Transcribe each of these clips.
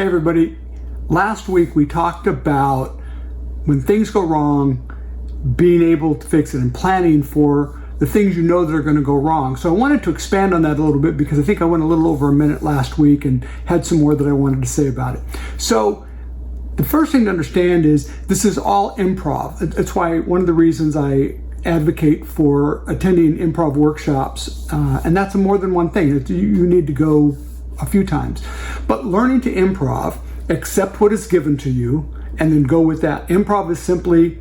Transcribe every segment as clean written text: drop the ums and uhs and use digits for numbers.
Hey everybody, last week we talked about when things go wrong, being able to fix it and planning for the things you know that are going to go wrong. So I wanted to expand on that a little bit because I think I went a little over a minute last week and had some more that I wanted to say about it. So the first thing to understand is this is all improv. That's why one of the reasons I advocate for attending improv workshops, and that's more than one thing. You need to go a few times. But learning to improv, accept what is given to you, and then go with that. Improv is simply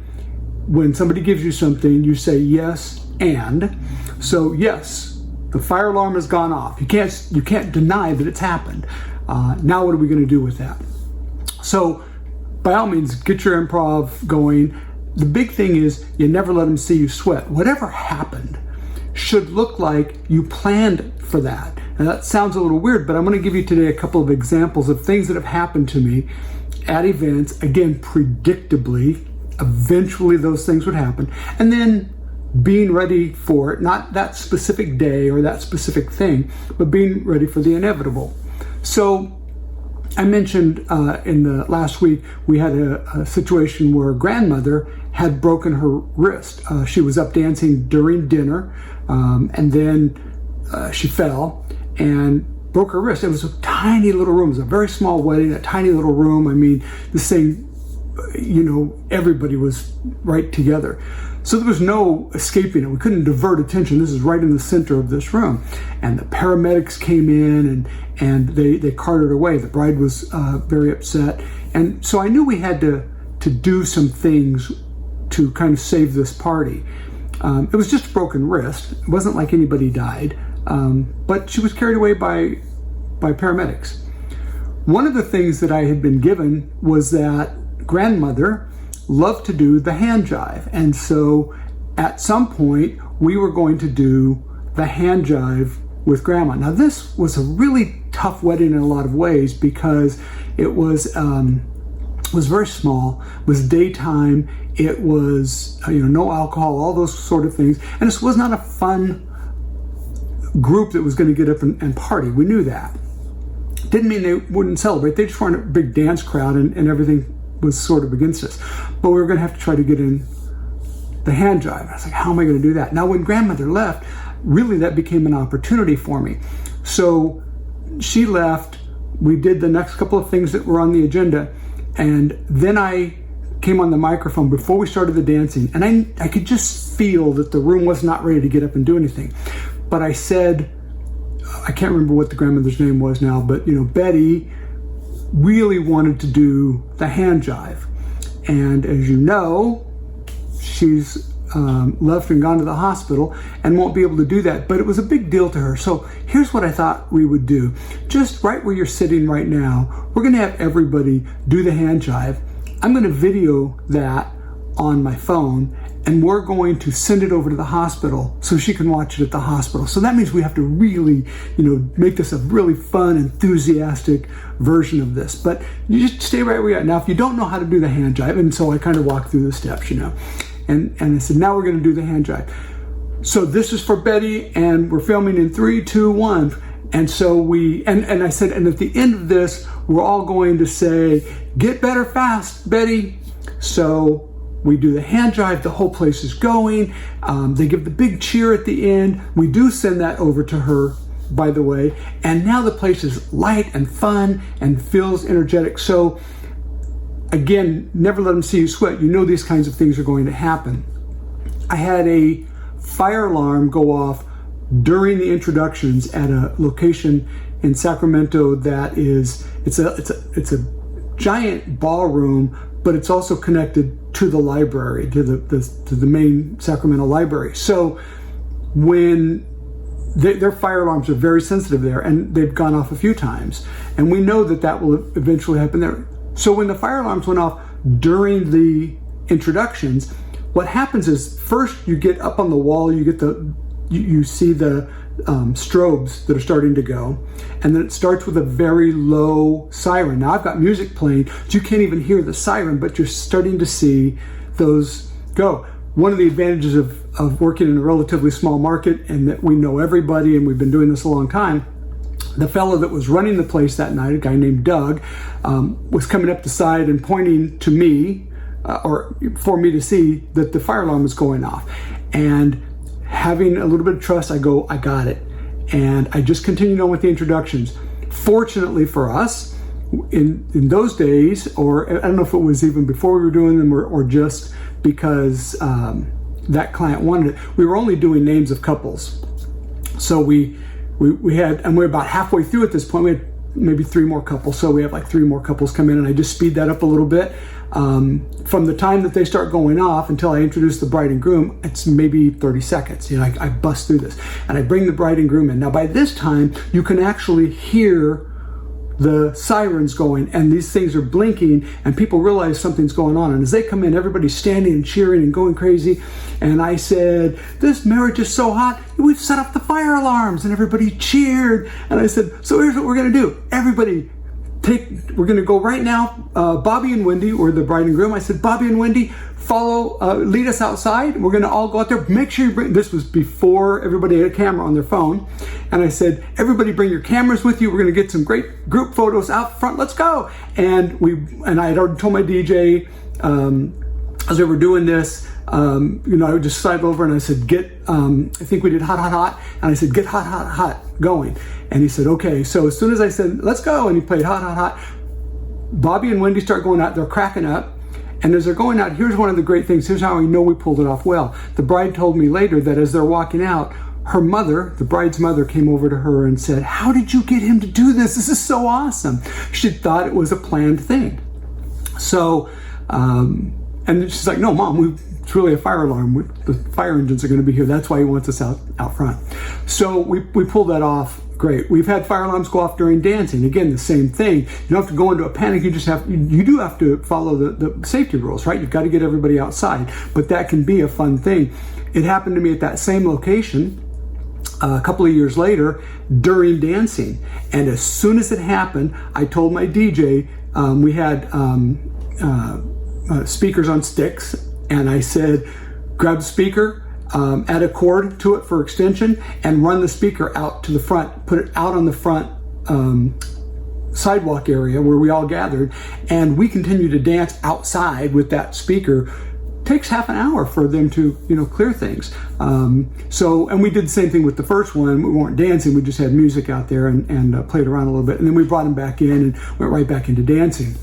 when somebody gives you something, you say yes and. So yes, the fire alarm has gone off. You can't deny that it's happened. Now what are we going to do with that? So by all means, get your improv going. The big thing is you never let them see you sweat. Whatever happened should look like you planned for that. And that sounds a little weird, but I'm going to give you today a couple of examples of things that have happened to me at events. Again, predictably, eventually those things would happen. And then being ready for it, not that specific day or that specific thing, but being ready for the inevitable. So I mentioned in the last week, we had a situation where a grandmother had broken her wrist. She was up dancing during dinner, and then she fell and broke her wrist. It was a tiny little room. It was a very small wedding, a tiny little room. I mean, this thing, everybody was right together. So there was no escaping it. We couldn't divert attention. This is right in the center of this room. And the paramedics came in and they carted her away. The bride was very upset. And so I knew we had to do some things to kind of save this party. It was just a broken wrist. It wasn't like anybody died. But she was carried away by paramedics. One of the things that I had been given was that grandmother loved to do the hand jive. And so at some point we were going to do the hand jive with grandma. Now this was a really tough wedding in a lot of ways because it was very small, it was daytime, it was no alcohol, all those sort of things. And this was not a fun group that was going to get up and party. We knew that. Didn't mean they wouldn't celebrate. They just weren't a big dance crowd and everything was sort of against us. But we were going to have to try to get in the hand jive. I was like, how am I going to do that? Now when grandmother left, really that became an opportunity for me. So she left, we did the next couple of things that were on the agenda, and then I came on the microphone before we started the dancing, and I could just feel that the room was not ready to get up and do anything. But I said, I can't remember what the grandmother's name was now, but Betty really wanted to do the hand jive. And as you know, she's left and gone to the hospital and won't be able to do that, but it was a big deal to her. So here's what I thought we would do. Just right where you're sitting right now, we're going to have everybody do the hand jive. I'm going to video that on my phone, and we're going to send it over to the hospital so she can watch it at the hospital. So that means we have to really, make this a really fun, enthusiastic version of this. But you just stay right where you're at. Now, if you don't know how to do the hand jive, and so I kind of walked through the steps, and I said, now we're going to do the hand jive. So this is for Betty, and we're filming in 3, 2, 1. And so I said, and at the end of this, we're all going to say, get better fast, Betty. So we do the hand jive, the whole place is going. They give the big cheer at the end. We do send that over to her, by the way. And now the place is light and fun and feels energetic. So again, never let them see you sweat. These kinds of things are going to happen. I had a fire alarm go off during the introductions at a location in Sacramento that is, it's a giant ballroom, but it's also connected to the library, to the main Sacramento library. So when their fire alarms are very sensitive there, and they've gone off a few times, and we know that will eventually happen there. So when the fire alarms went off during the introductions, what happens is first you get up on the wall, you see the strobes that are starting to go, and then it starts with a very low siren. Now I've got music playing, so you can't even hear the siren, but you're starting to see those go. One of the advantages of working in a relatively small market, and that we know everybody and we've been doing this a long time, the fellow that was running the place that night, a guy named Doug, was coming up the side and pointing to me, or for me to see that the fire alarm was going off. And having a little bit of trust, I go, I got it. And I just continued on with the introductions. Fortunately for us, in those days, or I don't know if it was even before we were doing them or just because that client wanted it, we were only doing names of couples. So we had, and we're about halfway through at this point, we had maybe 3 more couples. So we have like 3 more couples come in, and I just speed that up a little bit. From the time that they start going off until I introduce the bride and groom, it's maybe 30 seconds. You know, I bust through this and I bring the bride and groom in. Now by this time, you can actually hear the sirens going, and these things are blinking, and people realize something's going on. And as they come in, everybody's standing and cheering and going crazy. And I said, this marriage is so hot, we've set up the fire alarms. And everybody cheered. And I said, so here's what we're going to do. Everybody, we're going to go right now. Bobby and Wendy were the bride and groom. I said, Bobby and Wendy, lead us outside. We're going to all go out there. Make sure you bring, this was before everybody had a camera on their phone. And I said, everybody bring your cameras with you. We're going to get some great group photos out front. Let's go. And I had already told my DJ, as we were doing this, you know, I would just slide over and I said, I think we did hot, hot, hot. And I said, get hot, hot, hot going. And he said, okay. So as soon as I said, let's go, and he played hot, hot, hot, Bobby and Wendy start going out. They're cracking up. And as they're going out, here's one of the great things. Here's how I know we pulled it off well. The bride told me later that as they're walking out, her mother, the bride's mother, came over to her and said, how did you get him to do this? This is so awesome. She thought it was a planned thing. So, and she's like, no, Mom, it's really a fire alarm. The fire engines are going to be here. That's why he wants us out front. So we pulled that off. Great. We've had fire alarms go off during dancing. Again, the same thing. You don't have to go into a panic. You do have to follow the safety rules, right? You've got to get everybody outside, but that can be a fun thing. It happened to me at that same location a couple of years later during dancing. And as soon as it happened, I told my DJ, we had speakers on sticks, and I said, grab the speaker, add a cord to it for extension, and run the speaker out to the front, put it out on the front sidewalk area where we all gathered, and we continued to dance outside with that speaker. Takes half an hour for them to, you know, clear things. And we did the same thing with the first one. We weren't dancing, we just had music out there and played around a little bit, and then we brought them back in and went right back into dancing.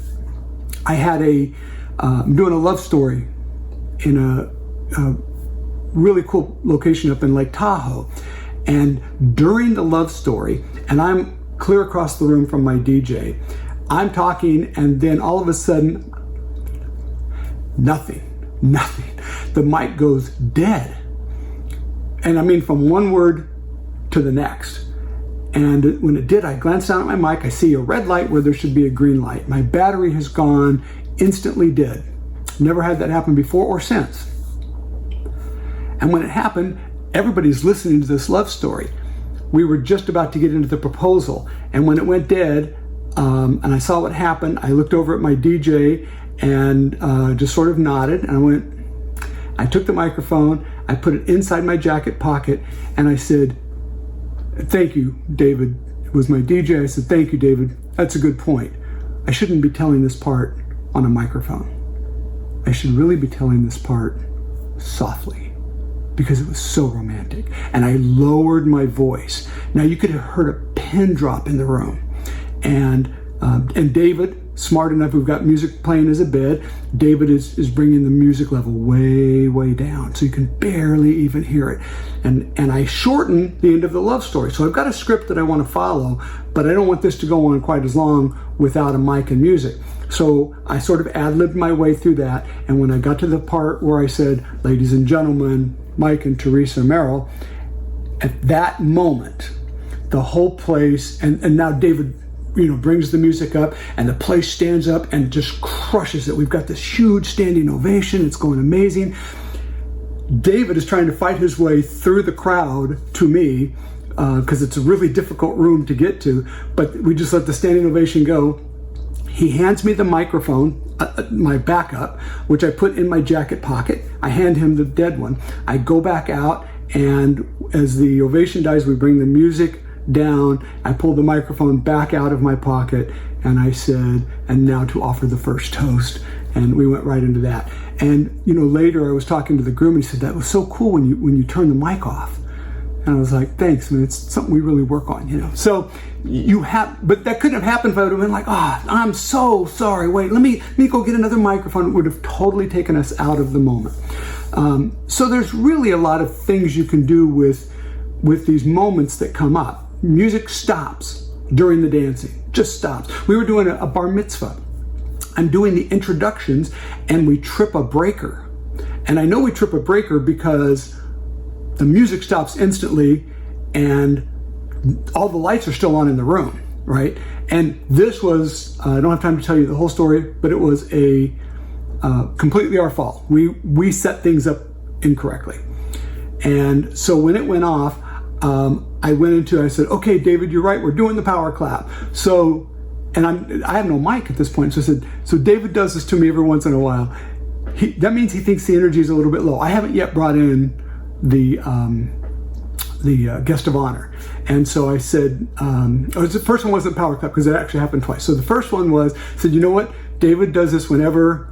I had I'm doing a love story in a really cool location up in Lake Tahoe. And during the love story, and I'm clear across the room from my DJ, I'm talking, and then all of a sudden, nothing. The mic goes dead. And I mean, from one word to the next. And when it did, I glanced down at my mic. I see a red light where there should be a green light. My battery has gone, instantly dead. Never had that happen before or since. And when it happened, everybody's listening to this love story. We were just about to get into the proposal. And when it went dead, and I saw what happened, I looked over at my DJ and just sort of nodded. And I took the microphone, I put it inside my jacket pocket, and I said, thank you, David. It was my DJ. I said, thank you, David. That's a good point. I shouldn't be telling this part on a microphone. I should really be telling this part softly, because it was so romantic. And I lowered my voice. Now you could have heard a pin drop in the room. And David, smart enough, we've got music playing as a bed. David is bringing the music level way, way down, so you can barely even hear it. And I shortened the end of the love story. So I've got a script that I want to follow, but I don't want this to go on quite as long without a mic and music. So I sort of ad-libbed my way through that. And when I got to the part where I said, ladies and gentlemen, Mike and Teresa Merrill, at that moment, the whole place, and now David, brings the music up, and the place stands up and just crushes it. We've got this huge standing ovation. It's going amazing. David is trying to fight his way through the crowd to me, because it's a really difficult room to get to, but we just let the standing ovation go. He hands me the microphone, my backup, which I put in my jacket pocket. I hand him the dead one. I go back out, and as the ovation dies, we bring the music down. I pulled the microphone back out of my pocket, and I said, and now to offer the first toast. And we went right into that. And later I was talking to the groom, and he said, that was so cool when you turned the mic off. And I was like, thanks, man. It's something we really work on, So but that couldn't have happened if I would have been like, I'm so sorry. Wait, let me go get another microphone. It would have totally taken us out of the moment. So there's really a lot of things you can do with these moments that come up. Music stops during the dancing, just stops. We were doing a bar mitzvah. I'm doing the introductions, and we trip a breaker. And I know we trip a breaker because the music stops instantly and all the lights are still on in the room, right? And this was, I don't have time to tell you the whole story, but it was completely our fault. We set things up incorrectly. And so when it went off, I said, okay, David, you're right. We're doing the power clap. So, and I have no mic at this point. So I said, so David does this to me every once in a while. That means he thinks the energy is a little bit low. I haven't yet brought in the guest of honor. And so I said, the first one wasn't power clap because it actually happened twice. So the first one said, you know what? David does this whenever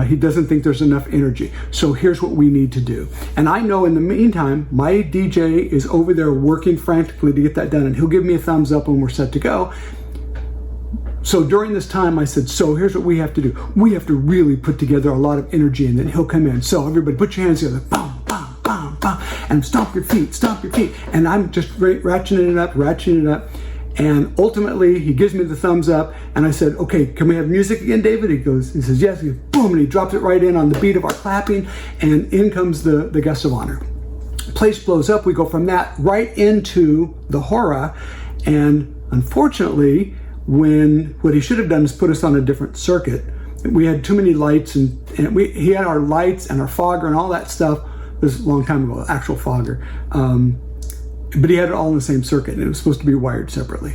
he doesn't think there's enough energy. So here's what we need to do. And I know in the meantime, my DJ is over there working frantically to get that done. And he'll give me a thumbs up when we're set to go. So during this time, I said, so here's what we have to do. We have to really put together a lot of energy, and then he'll come in. So everybody put your hands together. Boom, boom, boom, boom. And stomp your feet, stomp your feet. And I'm just ratcheting it up. And ultimately, he gives me the thumbs up. And I said, okay, can we have music again, David? He says, yes. He goes, boom, and he drops it right in on the beat of our clapping. And in comes the guest of honor. Place blows up. We go from that right into the hora. And unfortunately, what he should have done is put us on a different circuit. We had too many lights, and he had our lights and our fogger and all that stuff. This was a long time ago, actual fogger. But he had it all in the same circuit, and it was supposed to be wired separately.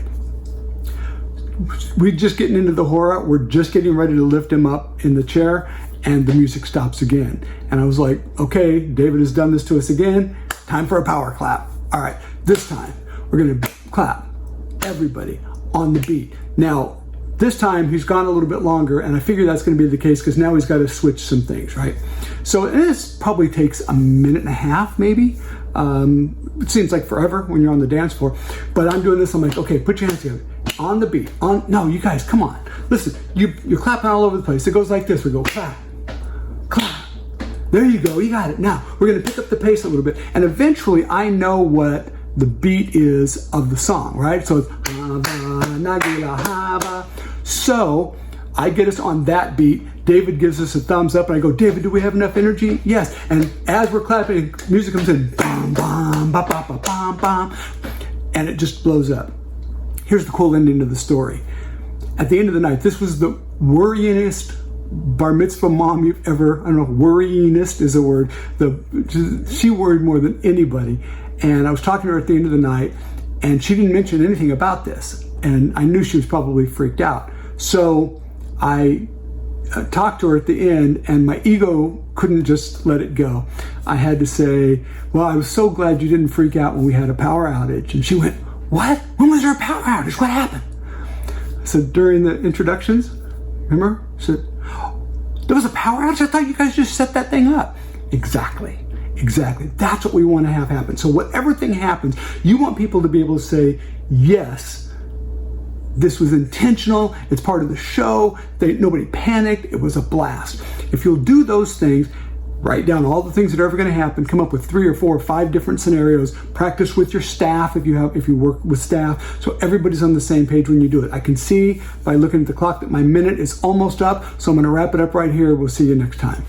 We're just getting into the hora. We're just getting ready to lift him up in the chair, and the music stops again. And I was like, okay, David has done this to us again. Time for a power clap. All right, this time we're going to clap, everybody, on the beat. Now, this time he's gone a little bit longer, and I figure that's going to be the case because now he's got to switch some things, right? So this probably takes a minute and a half, maybe. It seems like forever when you're on the dance floor. But I'm doing this. I'm like, okay, put your hands together on the beat. No, you guys, come on. Listen, you're clapping all over the place. It goes like this. We go clap, clap. There you go. You got it. Now we're going to pick up the pace a little bit, and eventually I know what the beat is of the song, right? So it's Nagila Hava. So I get us on that beat. David gives us a thumbs up, and I go, David, do we have enough energy? Yes. And as we're clapping, music comes in, bam, bam, ba, ba, ba, bam, bam, and it just blows up. Here's the cool ending to the story. At the end of the night, this was the worryingest bar mitzvah mom you've ever, I don't know, worryingest is a word. She worried more than anybody. And I was talking to her at the end of the night, and she didn't mention anything about this. And I knew she was probably freaked out. So I talked to her at the end, and my ego couldn't just let it go. I had to say, well, I was so glad you didn't freak out when we had a power outage. And she went, what? When was there a power outage? What happened? I said, during the introductions, remember? I said, there was a power outage? I thought you guys just set that thing up. Exactly. That's what we want to have happen. So whatever thing happens, you want people to be able to say, yes, this was intentional. It's part of the show. Nobody panicked. It was a blast. If you'll do those things, write down all the things that are ever going to happen, come up with 3 or 4 or 5 different scenarios, practice with your staff if you work with staff, so everybody's on the same page when you do it. I can see by looking at the clock that my minute is almost up, so I'm going to wrap it up right here. We'll see you next time.